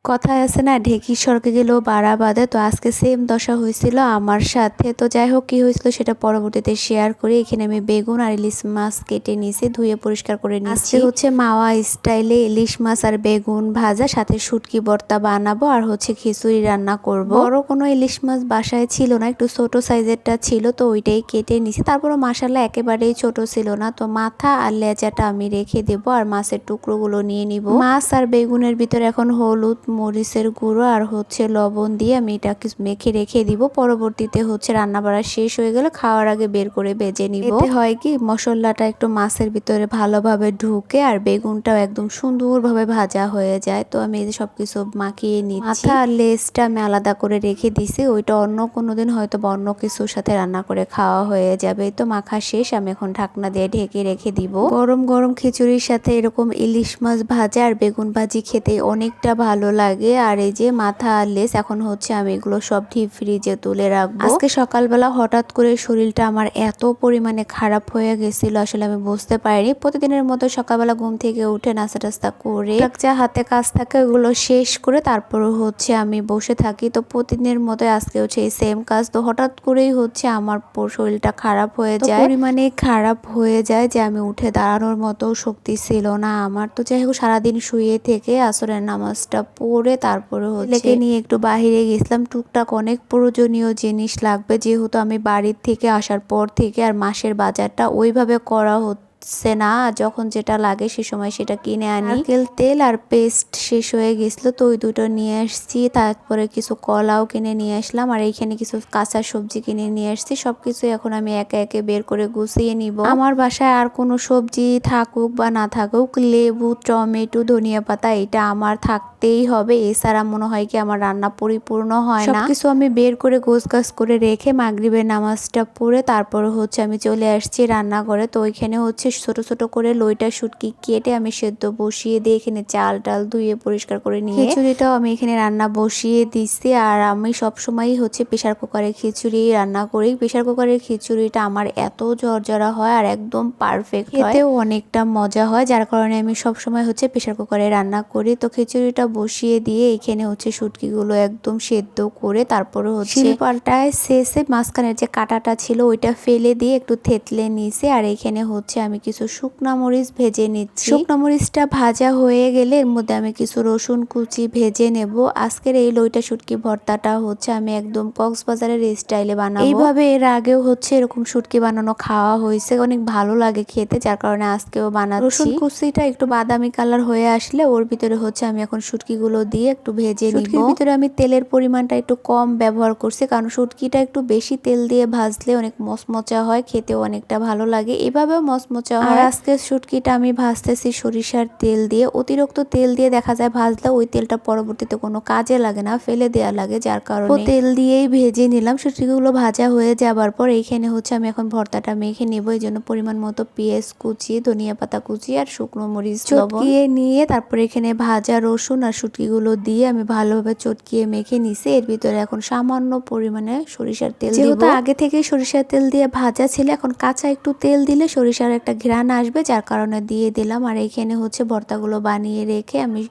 কথায় আছে না, ঢেঁকি স্বর্গে গেলেও বাড়া বাঁধে। তো আজকে সেম দশা হয়েছিল আমার সাথে। তো যাই হোক, কি হয়েছিল সেটা পরবর্তীতে শেয়ার করি। এখানে আমি বেগুন আর ইলিশ মাছ কেটে নিয়েছি, ধুয়ে পরিষ্কার করে নিচ্ছি। আজকে হচ্ছে মাওয়া স্টাইলে ইলিশ মাছ আর বেগুন ভাজা, সাথে শুটকি ভর্তা বানাবো আর হচ্ছে খিচুড়ি রান্না করব। বড় কোনো ইলিশ মাছ বাসায় ছিল না, একটু ছোট সাইজেরটা ছিল, তো ওইটাই কেটে নিছি। তারপরে মাশাআল্লাহ একেবারেই ছোট ছিল না। তো মাথা আর লেজাটা আমি রেখে দেবো আর মাছের টুকরোগুলো নিয়ে নিব। মাছ আর বেগুনের ভিতরে এখন হলুদ, মরিচের গুঁড়ো আর হচ্ছে লবণ দিয়ে আমি এটাকে মেখে রেখে দিব। পরবর্তীতে হচ্ছে রান্না বাড়া শেষ হয়ে গেলে খাওয়ার আগে বের করে ভেজে নিব। এতে হয় কি, মশলাটা একটু মাছের ভিতরে ভালোভাবে ঢুকে আর বেগুনটাও একদম সুন্দরভাবে ভাজা হয়ে যায়। তো আমি এই যে সবকিছু মাখিয়ে নিচ্ছি। মাথা আর লেজটা আমি আলাদা করে রেখে দিছি, ওইটা অন্য কোনোদিন হয়তো বা অন্য কিছুর সাথে রান্না করে খাওয়া হয়ে যাবে। তো মাখা শেষ, আমি এখন ঢাকনা দিয়ে ঢেকে রেখে দিব। গরম গরম খিচুড়ির সাথে এরকম ইলিশ মাছ ভাজা আর বেগুন ভাজি খেতে অনেকটা ভালো লাগে। আর এই যে মাথা আর লেজ এখন হচ্ছে আমি এগুলো সব ডিপ ফ্রিজে তুলে রাখবো। আজকে সকালবেলা হঠাৎ করে শরীরটা আমার এত পরিমাণে খারাপ হয়ে গেছিল, আসলে আমি বুঝতে পারিনি। প্রতিদিনের মতো সকালবেলা ঘুম থেকে উঠে নাস্তা টাস্তা করে যা হাতে কাজ থাকে ওগুলো শেষ করে তারপর হচ্ছে আমি বসে থাকি। তো প্রতিদিনের মতো আজকে হচ্ছে এই সেম কাজ। তো হঠাৎ করেই হচ্ছে আমার শরীরটা খারাপ হয়ে যায়, পরিমাণে খারাপ হয়ে যায় যে আমি উঠে দাঁড়ানোর মতো শক্তি ছিল না আমার। তো যাই হোক, সারাদিন শুয়ে থেকে আসরের নামাজটা পড়ে তারপরে হচ্ছে নিয়ে একটু বাহিরে গেছিলাম। টুকটাক অনেক প্রয়োজনীয় জিনিস লাগবে, যেহেতু আমি বাড়ির থেকে আসার পর থেকে আর মাসের বাজারটা ওইভাবে করা হচ্ছে না। যখন যেটা লাগে সে সময় সেটা কিনে আনি। নারকেল তেল আর পেস্ট শেষ হয়ে গেছিল, তো ওই দুটো নিয়ে আসছি। তারপরে কিছু কলাও কিনে নিয়ে আসলাম আর এইখানে কিছু কাঁচা সবজি কিনে নিয়ে আসছি। সবকিছু এখন আমি একে একে বের করে গুছিয়ে নিব। আমার বাসায় আর কোনো সবজি থাকুক বা না থাকুক, লেবু, টমেটো, ধনিয়া পাতা এটা আমার থাকতেই হবে। এছাড়া মনে হয় কি আমার রান্না পরিপূর্ণ হয় না। সবকিছু আমি বের করে গোছগাছ করে রেখে মাগরিবের নামাজটা পড়ে তারপরে হচ্ছে আমি চলে আসছি রান্নাঘরে। তো ওইখানে হচ্ছে ছোট ছোট করে লইটা শুটকি কেটে আমি সেদ্ধ বসিয়ে দিয়ে এখানে চাল টাল ধুয়ে পরিষ্কার করে নিয়ে খিচুড়িটাও আমি এখানে রান্না বসিয়ে দিচ্ছি। আর আমি সবসময়ই হচ্ছে প্রেশার কুকারে খিচুড়ি রান্না করি। প্রেশার কুকারের খিচুড়িটা আমার এত ঝরঝরা হয় আর একদম পারফেক্ট হয়, খেতেও অনেকটা মজা হয়, যার কারণে আমি সবসময় হচ্ছে প্রেশার কুকারে রান্না করি। তো খিচুড়িটা বসিয়ে দিয়ে এখানে হচ্ছে শুটকিগুলো একদম সেদ্ধ করে তারপরে হচ্ছে শিলপাটায় শেষে মাঝখানের যে কাঁটাটা ছিল ওইটা ফেলে দিয়ে একটু থেতলে নিয়েছি। আর এখানে হচ্ছে আমি কিছু শুকনা মরিচ ভেজে নিচ্ছি। শুকনা মরিচটা ভাজা হয়ে গেলে এর মধ্যে আমি কিছু রসুন কুচি ভেজে নেব। আজকের এই লইটা শুটকি ভর্তাটা হচ্ছে আমি একদম কক্সবাজারের স্টাইলে বানাবো। এইভাবে এর আগেও হচ্ছে এরকম শুটকি বানানো খাওয়া হয়েছে, অনেক ভালো লাগে খেতে, যার কারণে আজকেও বানাচ্ছি। রসুন কুচিটা একটু বাদামি কালার হয়ে আসলে ওর ভিতরে হচ্ছে আমি এখন শুটকিগুলো দিয়ে একটু ভেজে নিব। শুটকির ভিতরে আমি তেলের পরিমাণটা একটু কম ব্যবহার করছি, কারণ শুটকিটা একটু বেশি তেল দিয়ে ভাজলে অনেক মচমচা হয়, খেতেও অনেকটা ভালো লাগে, এভাবেও মচমচা হয়। আর আজকে শুটকিটা আমি ভাজতেছি সরিষার তেল দিয়ে। অতিরিক্ত তেল দিয়ে দেখা যায় ভাজলে ওই তেলটা পরবর্তীতে কোনো কাজে লাগে না, ফেলে দেওয়া লাগে, যার কারণে তেল দিয়েই ভেজে নিলাম। শুটকিগুলো ভাজা হয়ে যাবার পর এইখানে হচ্ছে আমি এখন ভর্তাটা মেখে নেব। এই জন্য পরিমাণ মতো পেঁয়াজ কুচি, ধনিয়া পাতা কুচি আর শুকনো মরিচ চটকিয়ে নিয়ে তারপরে এখানে ভাজা রসুন আর শুটকিগুলো দিয়ে আমি ভালোভাবে চটকিয়ে মেখে নিছি। এর ভিতরে এখন সামান্য পরিমাণে সরিষার তেল দিব। যেহেতু আগে থেকে সরিষার তেল দিয়ে ভাজা ছিল, এখন কাঁচা একটু তেল দিলে সরিষার একটা ঘ্রাণ আসবে, যার কারণে দিয়ে দিলাম। আর এইখানে হচ্ছে ভর্তাগুলো বানিয়ে রেখে আমি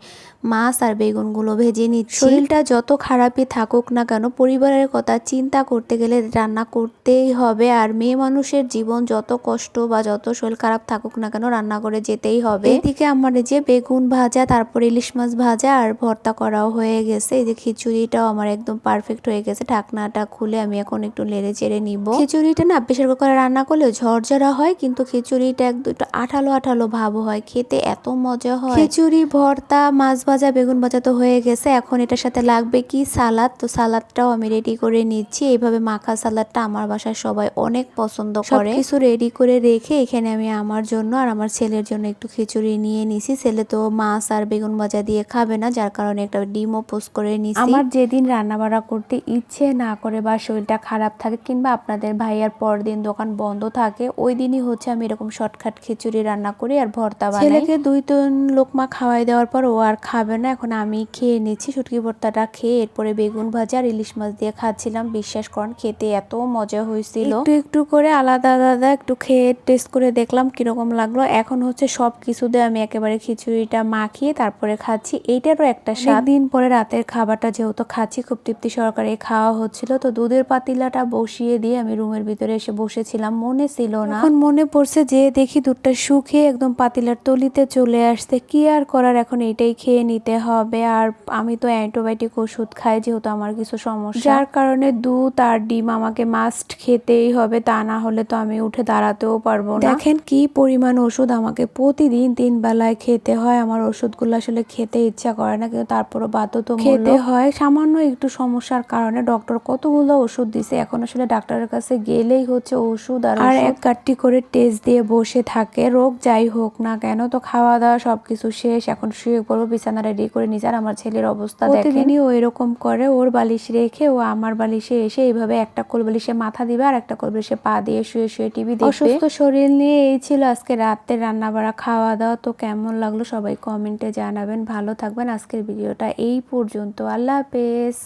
মাছ আর বেগুনগুলো ভেজে নিচ্ছি। শরীরটা যত খারাপই থাকুক না কেন, পরিবারের কথা চিন্তা করতে গেলে রান্না করতেই হবে। আর মেয়ে মানুষের জীবন যত কষ্ট বা যত শরীর খারাপ থাকুক না কেন, রান্না করে যেতেই হবে। এদিকে আমার যে বেগুন ভাজা, তারপর ইলিশ মাছ ভাজা আর ভর্তা করাও হয়ে গেছে। এই যে খিচুড়িটাও আমার একদম পারফেক্ট হয়ে গেছে। ঢাকনাটা খুলে আমি এখন একটু নেড়ে চেড়ে নিব। খিচুড়িটা না প্রেসার কুকারে রান্না করলে ঝরঝরা হয়, কিন্তু খিচুড়িটা একটু আঠালো আঠালো ভাব হয়, খেতে এত মজা হয়। খিচুড়ি, ভর্তা, মাছ ভাজা, বেগুন ভাজা তো হয়ে গেছে। এখন এটার সাথে লাগবে কি সালাদ। তো সালাদটাও আমি রেডি করে নিচ্ছি। এইভাবে মাখা সালাদটা আমার বাসায় সবাই অনেক পছন্দ করে। কিছু রেডি করে রেখে এখানে আমি আমার জন্য আর আমার ছেলের জন্য একটু খিচুড়ি নিয়ে নিছি। ছেলে তো মাছ আর বেগুন ভাজা দিয়ে খাবে না, যার কারণে একটা ডিমও পোস্ট করে নিছি। আমার যেদিন রান্না বান্না করতে ইচ্ছে না করে বা শরীরটা খারাপ থাকে, কিংবা আপনাদের ভাইয়ার পরদিন দোকান বন্ধ থাকে, ওই দিনই হচ্ছে আমি এরকম শর্টকাট খিচুড়ি রান্না করি আর ভর্তা বানাই। ছেলেকে 2-3 লোকমা খাওয়াই দেওয়ার পর ও আর খাবে খাবে না, এখন আমি খেয়ে নিচ্ছি। শুটকি ভর্তাটা খেয়ে এরপরে বেগুন ভাজা আর ইলিশ মাছ দিয়ে খাচ্ছিলাম। বিশ্বাস করেন খেতে এত মজা হয়েছিল। একটু একটু করে আলাদা আলাদা একটু খেয়ে টেস্ট করে দেখলাম কিরকম লাগলো। এখন হচ্ছে সব কিছু দিয়ে আমি একেবারে খিচুড়িটা মাখিয়ে তারপরে খাচ্ছি। এইটারও একটা স্বাদ। দিন পরে রাতের খাবারটা যেহেতু খাচ্ছি খুব তৃপ্তি সহকারে খাওয়া হচ্ছিল, তো দুধের পাতিলাটা বসিয়ে দিয়ে আমি রুমের ভিতরে এসে বসেছিলাম, মনে ছিল না, এখন মনে পড়ছে যে দেখি দুধটা শুকিয়ে একদম পাতিলার তলিতে চলে আসছে। কি আর করার, এখন এইটাই খেয়ে নিতে হবে। আর আমি তো অ্যান্টিবায়োটিক ওষুধ খাই যেহেতু আমার কিছু সমস্যা, যার কারণে দুধ আর ডিম আমাকে মাস্ট খেতেই হবে, তা না হলে তো আমি উঠে দাঁড়াতেও পারবো না। দেখেন কি পরিমাণ ওষুধ আমাকে প্রতিদিন 3 বেলায় খেতে হয়। আমার ওষুধগুলো আসলে খেতে ইচ্ছা করে না, কিন্তু তারপরও বাধ্যতামূলক খেতে হয়। সামান্য একটু সমস্যার কারণে ডক্টর কতগুলো ওষুধ দিছে, এখন আসলে ডাক্তারের কাছে গেলেই হচ্ছে ওষুধ আর এক কাট্টি করে টেস্ট দিয়ে বসে থাকে। রোগ যাই হোক না কেন, তো খাওয়া দাওয়া সবকিছু শেষ, এখন শুয়ে পড়বো, বিছানা রেডি করে নিচে। আর আমার ছেলের অবস্থা প্রতিদিনই ও এরকম করে, ওর বালিশ রেখে ও আমার বালিশে এসে এইভাবে একটা কোল বালিশে মাথা দিবে আর একটা কোল বালিশে পা দিয়ে শুয়ে শুয়ে টিভি দেখবে। অসুস্থ শরীর নিয়ে এই ছিল আজকে রাতে রান্না বাড়া খাওয়া দাওয়া। তো কেমন লাগলো সবাই কমেন্টে জানাবেন। ভালো থাকবেন। আজকের ভিডিওটা এই পর্যন্ত। আল্লাহ হাফেজ।